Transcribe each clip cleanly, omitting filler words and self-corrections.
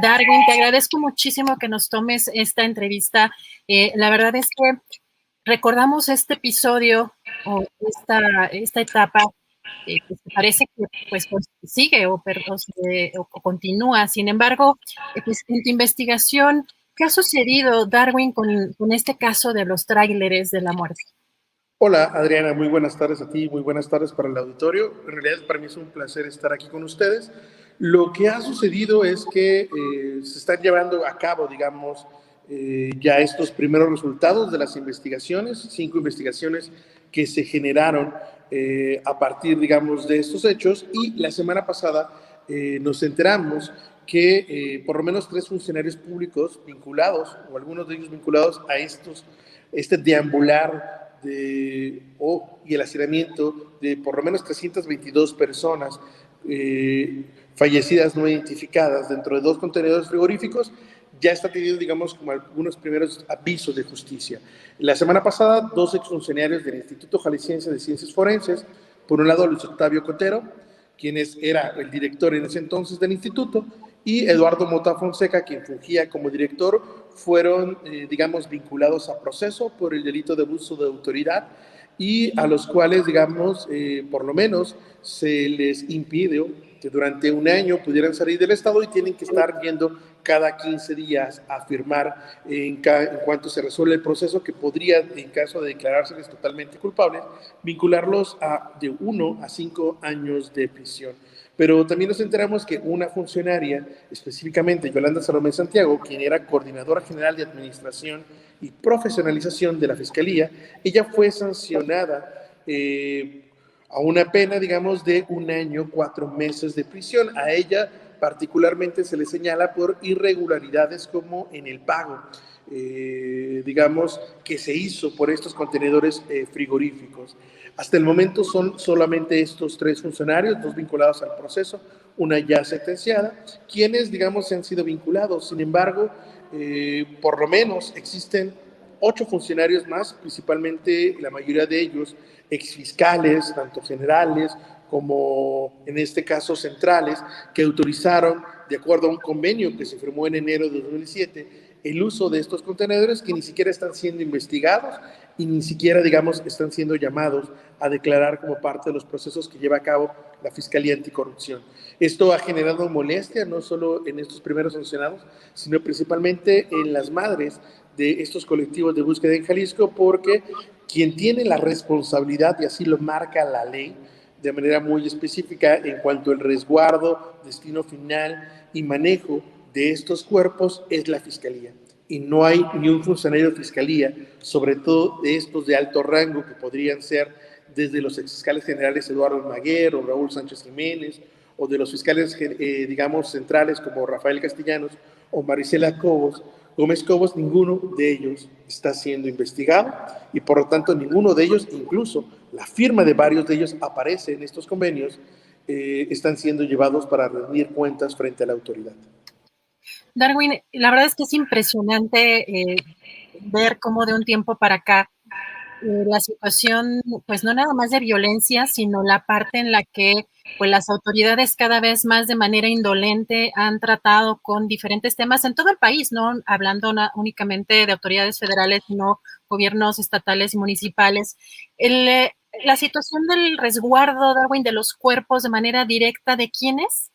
Darwin, te agradezco muchísimo que nos tomes esta entrevista. La verdad es que recordamos este episodio o esta etapa que parece que pues sigue o continúa. Sin embargo, pues, en tu investigación, ¿qué ha sucedido, Darwin, con este caso de los tráileres de la muerte? Hola Adriana, muy buenas tardes a ti, muy buenas tardes para el auditorio. En realidad para mí es un placer estar aquí con ustedes. Lo que ha sucedido es que se están llevando a cabo, digamos, ya estos primeros resultados de las investigaciones, 5 investigaciones que se generaron a partir, digamos, de estos hechos, y la semana pasada nos enteramos que por lo menos 3 funcionarios públicos vinculados, o algunos de ellos vinculados a este deambular y el hacinamiento de por lo menos 322 personas fallecidas no identificadas dentro de 2 contenedores frigoríficos, ya está teniendo, digamos, como algunos primeros avisos de justicia. La semana pasada, 2 exfuncionarios del Instituto Jalisciense de Ciencias Forenses, por un lado Luis Octavio Cotero, quien era el director en ese entonces del instituto, y Eduardo Mota Fonseca, quien fungía como director, fueron, digamos, vinculados a proceso por el delito de abuso de autoridad, y a los cuales, digamos, por lo menos se les impidió que durante un año pudieran salir del estado y tienen que estar yendo cada 15 días a firmar en cuanto se resuelve el proceso, que podría, en caso de declarárseles totalmente culpables, vincularlos de 1 a 5 años de prisión. Pero también nos enteramos que una funcionaria, específicamente Yolanda Salomé Santiago, quien era coordinadora general de administración y profesionalización de la Fiscalía, ella fue sancionada a una pena, digamos, de 1 año, 4 meses de prisión. A ella particularmente se le señala por irregularidades como en el pago, digamos, que se hizo por estos contenedores frigoríficos. Hasta el momento son solamente estos 3 funcionarios, 2 vinculados al proceso, una ya sentenciada, quienes, digamos, se han sido vinculados. Sin embargo, por lo menos existen 8 funcionarios más, principalmente la mayoría de ellos exfiscales, tanto generales como en este caso centrales, que autorizaron, de acuerdo a un convenio que se firmó en enero de 2007, el uso de estos contenedores, que ni siquiera están siendo investigados y ni siquiera, digamos, están siendo llamados a declarar como parte de los procesos que lleva a cabo la Fiscalía Anticorrupción. Esto ha generado molestia no solo en estos primeros sancionados, sino principalmente en las madres de estos colectivos de búsqueda en Jalisco, porque quien tiene la responsabilidad, y así lo marca la ley de manera muy específica en cuanto al resguardo, destino final y manejo de estos cuerpos, es la Fiscalía. Y no hay ni un funcionario de Fiscalía, sobre todo de estos de alto rango, que podrían ser desde los fiscales generales Eduardo Maguer o Raúl Sánchez Jiménez, o de los fiscales, digamos, centrales como Rafael Castellanos o Marisela Gómez Cobos, ninguno de ellos está siendo investigado, y por lo tanto ninguno de ellos, incluso la firma de varios de ellos aparece en estos convenios, están siendo llevados para rendir cuentas frente a la autoridad. Darwin, la verdad es que es impresionante ver cómo de un tiempo para acá la situación, pues no nada más de violencia, sino la parte en la que pues las autoridades cada vez más de manera indolente han tratado con diferentes temas en todo el país, no hablando únicamente de autoridades federales, sino gobiernos estatales y municipales. La situación del resguardo, Darwin, de los cuerpos de manera directa, ¿de quiénes?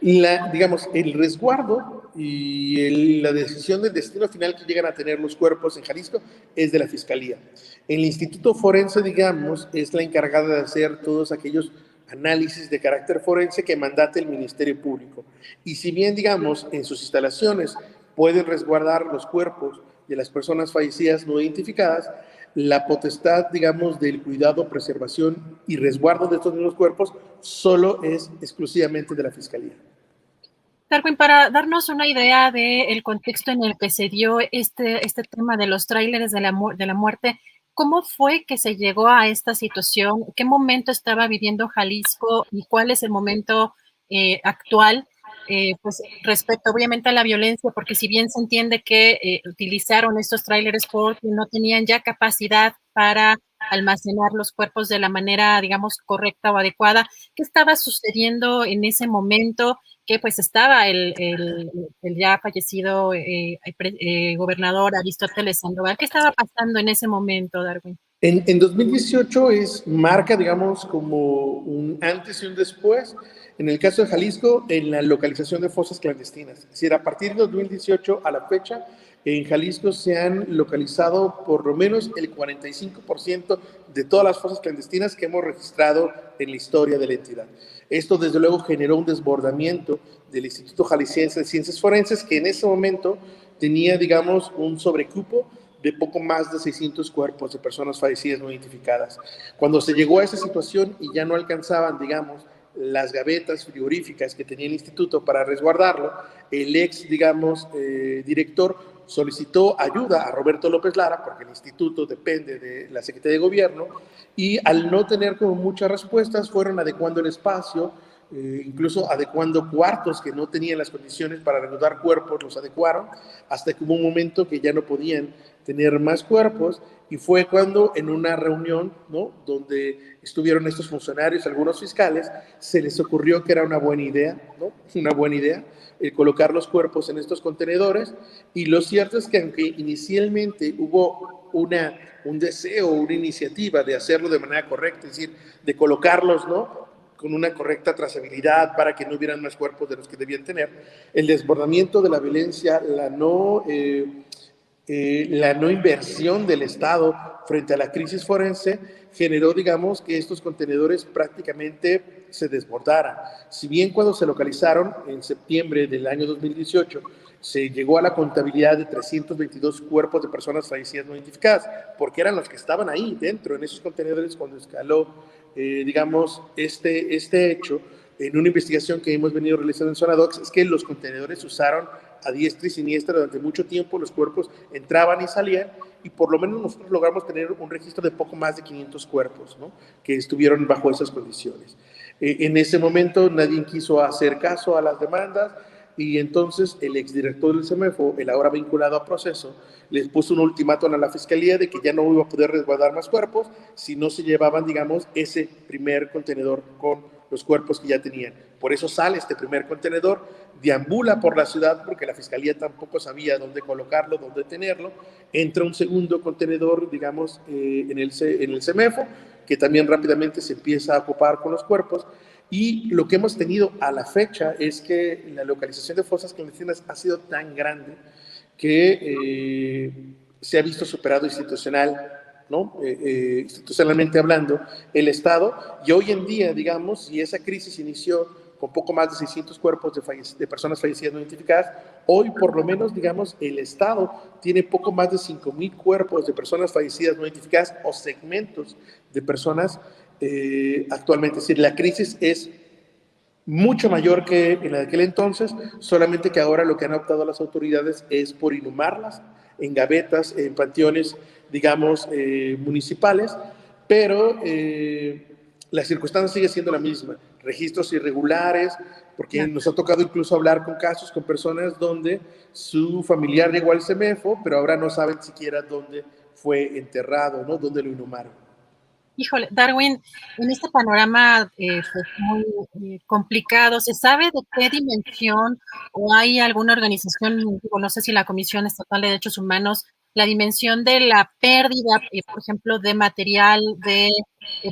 Digamos, el resguardo y la decisión del destino final que llegan a tener los cuerpos en Jalisco es de la Fiscalía. El Instituto Forense, digamos, es la encargada de hacer todos aquellos análisis de carácter forense que mandate el Ministerio Público. Y si bien, digamos, en sus instalaciones pueden resguardar los cuerpos de las personas fallecidas no identificadas, la potestad, digamos, del cuidado, preservación y resguardo de estos mismos cuerpos solo es exclusivamente de la Fiscalía. Darwin, para darnos una idea del contexto en el que se dio este tema de los tráileres de la muerte, ¿cómo fue que se llegó a esta situación? ¿Qué momento estaba viviendo Jalisco y cuál es el momento actual? Pues respecto obviamente a la violencia, porque si bien se entiende que utilizaron estos tráileres porque no tenían ya capacidad para almacenar los cuerpos de la manera, digamos, correcta o adecuada, ¿qué estaba sucediendo en ese momento? que pues estaba el ya fallecido gobernador Aristóteles Sandoval. ¿Qué estaba pasando en ese momento, Darwin? En 2018 marca, digamos, como un antes y un después, en el caso de Jalisco, en la localización de fosas clandestinas. Es decir, a partir de 2018 a la fecha, en Jalisco se han localizado por lo menos el 45% de todas las fosas clandestinas que hemos registrado en la historia de la entidad. Esto, desde luego, generó un desbordamiento del Instituto Jalisciense de Ciencias Forenses, que en ese momento tenía, digamos, un sobrecupo de poco más de 600 cuerpos de personas fallecidas no identificadas. Cuando se llegó a esa situación y ya no alcanzaban, digamos, las gavetas frigoríficas que tenía el instituto para resguardarlo, el ex, digamos, director solicitó ayuda a Roberto López Lara, porque el instituto depende de la Secretaría de Gobierno, y al no tener como muchas respuestas, fueron adecuando el espacio, incluso adecuando cuartos que no tenían las condiciones para reanudar cuerpos, los adecuaron, hasta que hubo un momento que ya no podían tener más cuerpos, y fue cuando en una reunión, ¿no?, donde estuvieron estos funcionarios, algunos fiscales, se les ocurrió que era una buena idea, ¿no?, una buena idea, colocar los cuerpos en estos contenedores. Y lo cierto es que aunque inicialmente hubo un deseo, una iniciativa de hacerlo de manera correcta, es decir, de colocarlos, ¿no?, con una correcta trazabilidad para que no hubieran más cuerpos de los que debían tener, el desbordamiento de la violencia, la no inversión del Estado frente a la crisis forense generó, digamos, que estos contenedores prácticamente se desbordaran. Si bien cuando se localizaron en septiembre del año 2018 se llegó a la contabilidad de 322 cuerpos de personas fallecidas no identificadas, porque eran los que estaban ahí dentro, en esos contenedores, cuando escaló, digamos, este hecho, en una investigación que hemos venido realizando en Zona Docs, es que los contenedores usaron a diestra y siniestra durante mucho tiempo, los cuerpos entraban y salían, y por lo menos nosotros logramos tener un registro de poco más de 500 cuerpos, ¿no?, que estuvieron bajo esas condiciones. En ese momento nadie quiso hacer caso a las demandas, y entonces el exdirector del CEMEFO, el ahora vinculado a proceso, les puso un ultimátum a la fiscalía de que ya no iba a poder resguardar más cuerpos si no se llevaban, digamos, ese primer contenedor con los cuerpos que ya tenían. Por eso sale este primer contenedor, deambula por la ciudad porque la fiscalía tampoco sabía dónde colocarlo, dónde tenerlo. Entra un segundo contenedor, digamos, en el CEMEFO, que también rápidamente se empieza a ocupar con los cuerpos. Y lo que hemos tenido a la fecha es que la localización de fosas clandestinas ha sido tan grande que se ha visto superado institucional, ¿no? Institucionalmente hablando, el Estado. Y hoy en día, digamos, si esa crisis inició con poco más de 600 cuerpos de personas fallecidas no identificadas, hoy por lo menos, digamos, el Estado tiene poco más de 5,000 cuerpos de personas fallecidas no identificadas o segmentos de personas actualmente. Es decir, la crisis es mucho mayor que en aquel entonces, solamente que ahora lo que han optado las autoridades es por inhumarlas en gavetas, en panteones, digamos, municipales, pero la circunstancia sigue siendo la misma, registros irregulares, porque nos ha tocado incluso hablar con casos, con personas donde su familiar llegó al CEMEFO, pero ahora no saben siquiera dónde fue enterrado, ¿no?, dónde lo inhumaron. Híjole, Darwin, en este panorama pues muy complicado, ¿se sabe de qué dimensión o hay alguna organización, digo, no sé si la Comisión Estatal de Derechos Humanos, la dimensión de la pérdida, por ejemplo, de material, de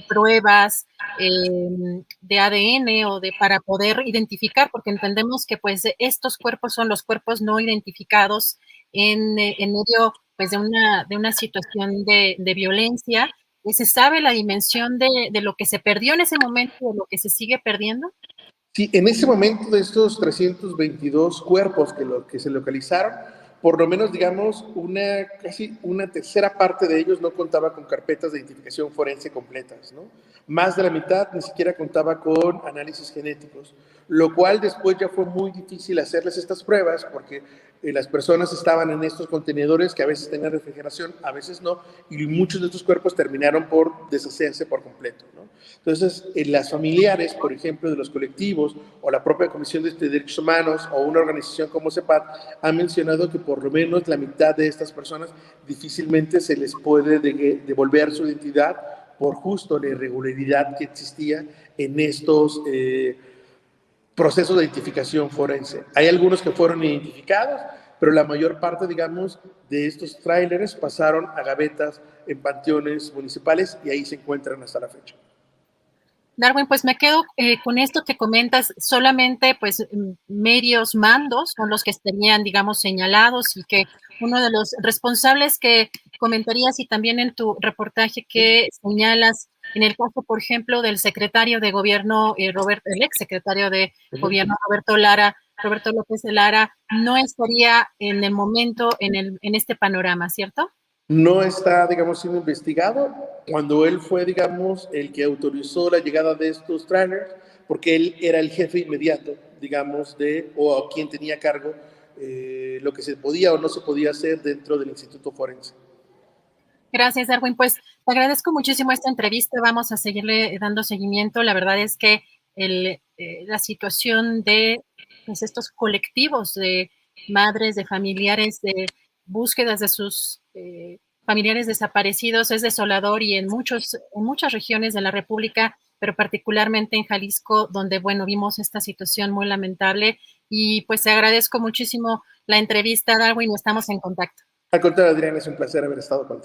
pruebas, de ADN o para poder identificar, porque entendemos que pues estos cuerpos son los cuerpos no identificados en medio pues de una situación de violencia? ¿Se sabe la dimensión de lo que se perdió en ese momento o lo que se sigue perdiendo? Sí, en ese momento de estos 322 cuerpos que se localizaron, por lo menos, digamos, casi una tercera parte de ellos no contaba con carpetas de identificación forense completas, ¿no? Más de la mitad ni siquiera contaba con análisis genéticos, lo cual después ya fue muy difícil hacerles estas pruebas porque las personas estaban en estos contenedores que a veces tenían refrigeración, a veces no, y muchos de estos cuerpos terminaron por deshacerse por completo, ¿no? Entonces, las familiares, por ejemplo, de los colectivos o la propia Comisión de Derechos Humanos o una organización como CEPAT han mencionado que por lo menos la mitad de estas personas difícilmente se les puede devolver su identidad por justo la irregularidad que existía en estos proceso de identificación forense. Hay algunos que fueron identificados, pero la mayor parte, digamos, de estos tráileres pasaron a gavetas en panteones municipales y ahí se encuentran hasta la fecha. Darwin, pues me quedo con esto que comentas, solamente pues medios mandos son los que estarían, digamos, señalados y que uno de los responsables que comentarías y también en tu reportaje que señalas, en el caso, por ejemplo, del secretario de gobierno, el ex secretario de gobierno, Roberto López de Lara, no estaría en el momento en este panorama, ¿cierto? No está, digamos, siendo investigado cuando él fue, digamos, el que autorizó la llegada de estos trailers, porque él era el jefe inmediato, digamos, o a quien tenía cargo lo que se podía o no se podía hacer dentro del Instituto Forense. Gracias, Darwin. Pues te agradezco muchísimo esta entrevista. Vamos a seguirle dando seguimiento. La verdad es que la situación de pues, estos colectivos de madres, de familiares, de búsquedas de sus familiares desaparecidos es desolador y en muchas regiones de la República, pero particularmente en Jalisco, donde, bueno, vimos esta situación muy lamentable. Y pues te agradezco muchísimo la entrevista, Darwin, y estamos en contacto. Al contrario, Adrián, es un placer haber estado contigo.